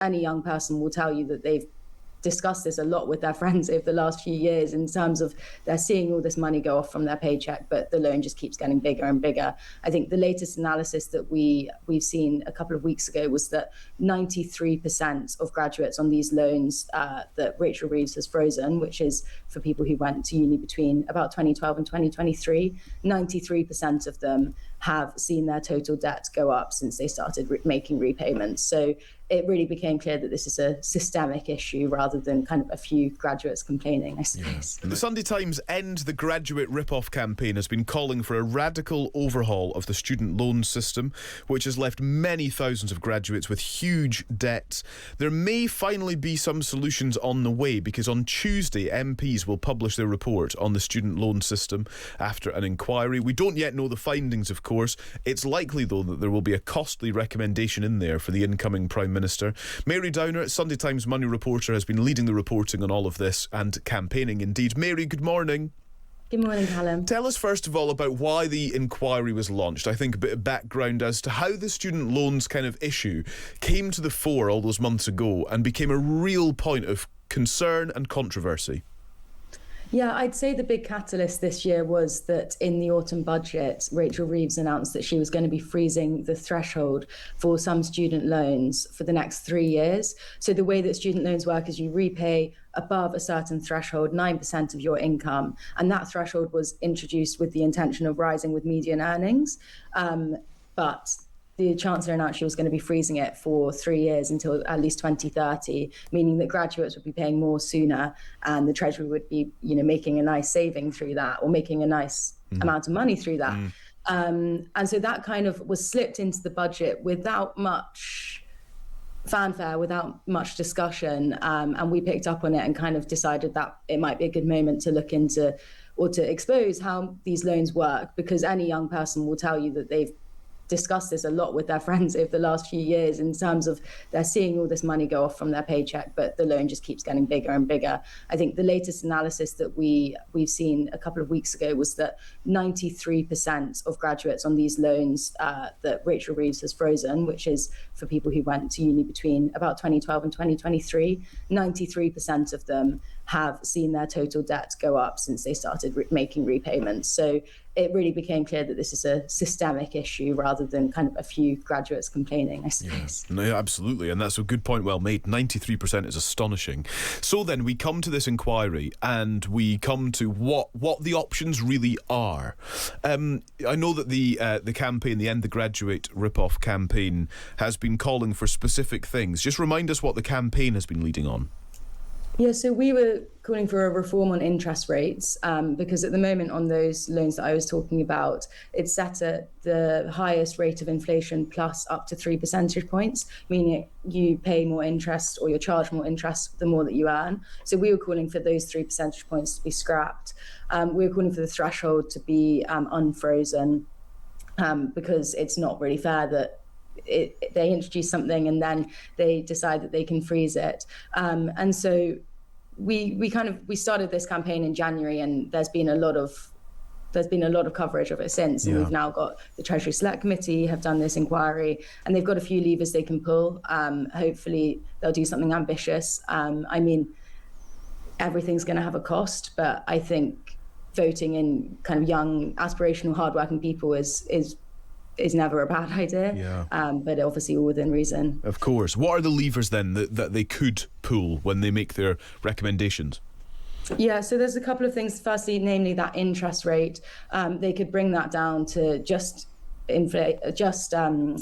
any young person will tell you that they've discussed this a lot with their friends over the last few years in terms of they're seeing all this money go off from their paycheck, but the loan just keeps getting bigger and bigger. I think the latest analysis that we've seen a couple of weeks ago was that 93% of graduates on these loans that Rachel Reeves has frozen, which is for people who went to uni between about 2012 and 2023, 93% of them have seen their total debt go up since they started making repayments. So it really became clear that this is a systemic issue rather than kind of a few graduates complaining, I suppose. Yeah. The Sunday Times End the Graduate Rip-Off campaign has been calling for a radical overhaul of the student loan system, which has left many thousands of graduates with huge debts. There may finally be some solutions on the way, because on Tuesday, MPs will publish their report on the student loan system after an inquiry. We don't yet know the findings, of course. It's likely, though, that there will be a costly recommendation in there for the incoming Prime Minister. Mary Downer, Sunday Times Money reporter, has been leading the reporting on all of this and campaigning indeed. Mary, good morning. Good morning, Calum. Tell us first of all about why the inquiry was launched. I think a bit of background as to how the student loans kind of issue came to the fore all those months ago and became a real point of concern and controversy. Yeah, I'd say the big catalyst this year was that in the autumn budget, Rachel Reeves announced that she was going to be freezing the threshold for some student loans for the next 3 years. So the way that student loans work is you repay above a certain threshold, 9% of your income. And that threshold was introduced with the intention of rising with median earnings. But the Chancellor announced she was going to be freezing it for 3 years until at least 2030, meaning that graduates would be paying more sooner and the Treasury would be, making a nice saving through that, or making a nice amount of money through that. And so that kind of was slipped into the budget without much fanfare, without much discussion. And we picked up on it and kind of decided that it might be a good moment to look into or to expose how these loans work, because any young person will tell you that they've discussed this a lot with their friends over the last few years in terms of they're seeing all this money go off from their paycheck, but the loan just keeps getting bigger and bigger. I think the latest analysis that we've seen a couple of weeks ago was that 93% of graduates on these loans that Rachel Reeves has frozen, which is for people who went to uni between about 2012 and 2023, 93% of them have seen their total debt go up since they started making repayments. So it really became clear that this is a systemic issue rather than kind of a few graduates complaining, I suppose. Yeah. No, absolutely, and that's a good point, well made. 93% is astonishing. So then we come to this inquiry and we come to what the options really are. I know that the campaign, the End the Graduate Rip-Off campaign, has been calling for specific things. Just remind us what the campaign has been leading on. Yeah, so we were calling for a reform on interest rates because at the moment on those loans that I was talking about, it's set at the highest rate of inflation plus up to 3 percentage points, meaning you pay more interest or you're charged more interest the more that you earn. So we were calling for those 3 percentage points to be scrapped. We were calling for the threshold to be unfrozen because it's not really fair that they introduce something and then they decide that they can freeze it. And so we started this campaign in January, and there's been a lot of coverage of it since. And we've now got the Treasury Select Committee have done this inquiry, and they've got a few levers they can pull. Hopefully they'll do something ambitious. I mean, everything's going to have a cost, but I think voting in kind of young, aspirational, hardworking people is never a bad idea, but obviously all within reason. Of course. What are the levers then that they could pull when they make their recommendations? Yeah, so there's a couple of things. Firstly, namely that interest rate. They could bring that down to just inflation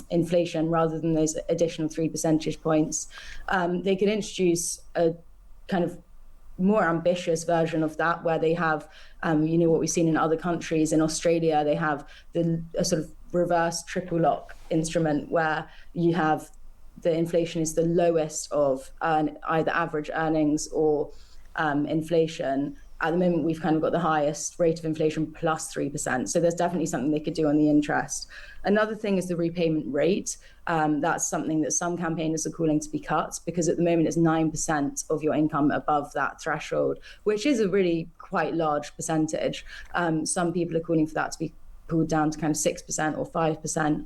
rather than those additional 3 percentage points. They could introduce a kind of more ambitious version of that, where they have, what we've seen in other countries. In Australia, they have a sort of reverse triple lock instrument where you have the inflation is the lowest of either average earnings or inflation. At the moment, we've kind of got the highest rate of inflation plus 3%. So there's definitely something they could do on the interest. Another thing is the repayment rate. That's something that some campaigners are calling to be cut, because at the moment it's 9% of your income above that threshold, which is a really quite large percentage. Some people are calling for that to be pulled down to kind of 6% or 5%.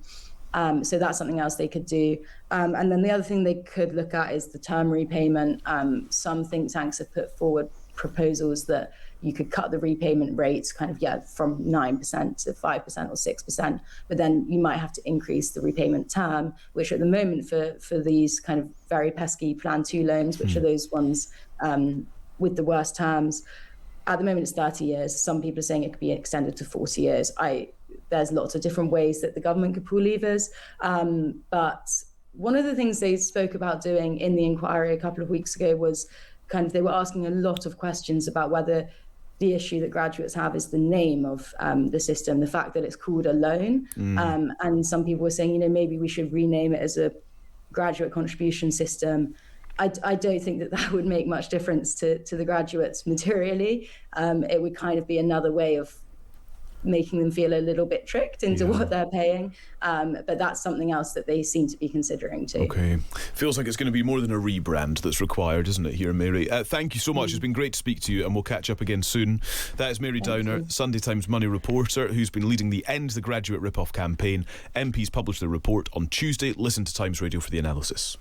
So that's something else they could do. And then the other thing they could look at is the term repayment. Some think tanks have put forward proposals that you could cut the repayment rates from 9% to 5% or 6%, but then you might have to increase the repayment term, which at the moment for these kind of very pesky Plan 2 loans, which are those ones with the worst terms, at the moment it's 30 years. Some people are saying it could be extended to 40 years. There's lots of different ways that the government could pull levers, but one of the things they spoke about doing in the inquiry a couple of weeks ago was they were asking a lot of questions about whether the issue that graduates have is the name of the system, the fact that it's called a loan. And some people were saying, maybe we should rename it as a graduate contribution system. I don't think that would make much difference to the graduates materially. It would kind of be another way of making them feel a little bit tricked into what they're paying. But that's something else that they seem to be considering too. Okay. Feels like it's going to be more than a rebrand that's required, isn't it, here, Mary? Thank you so much. It's been great to speak to you, and we'll catch up again soon. That is Mary Downer, Sunday Times Money reporter, who's been leading the End the Graduate Rip-Off campaign. MPs published their report on Tuesday. Listen to Times Radio for the analysis.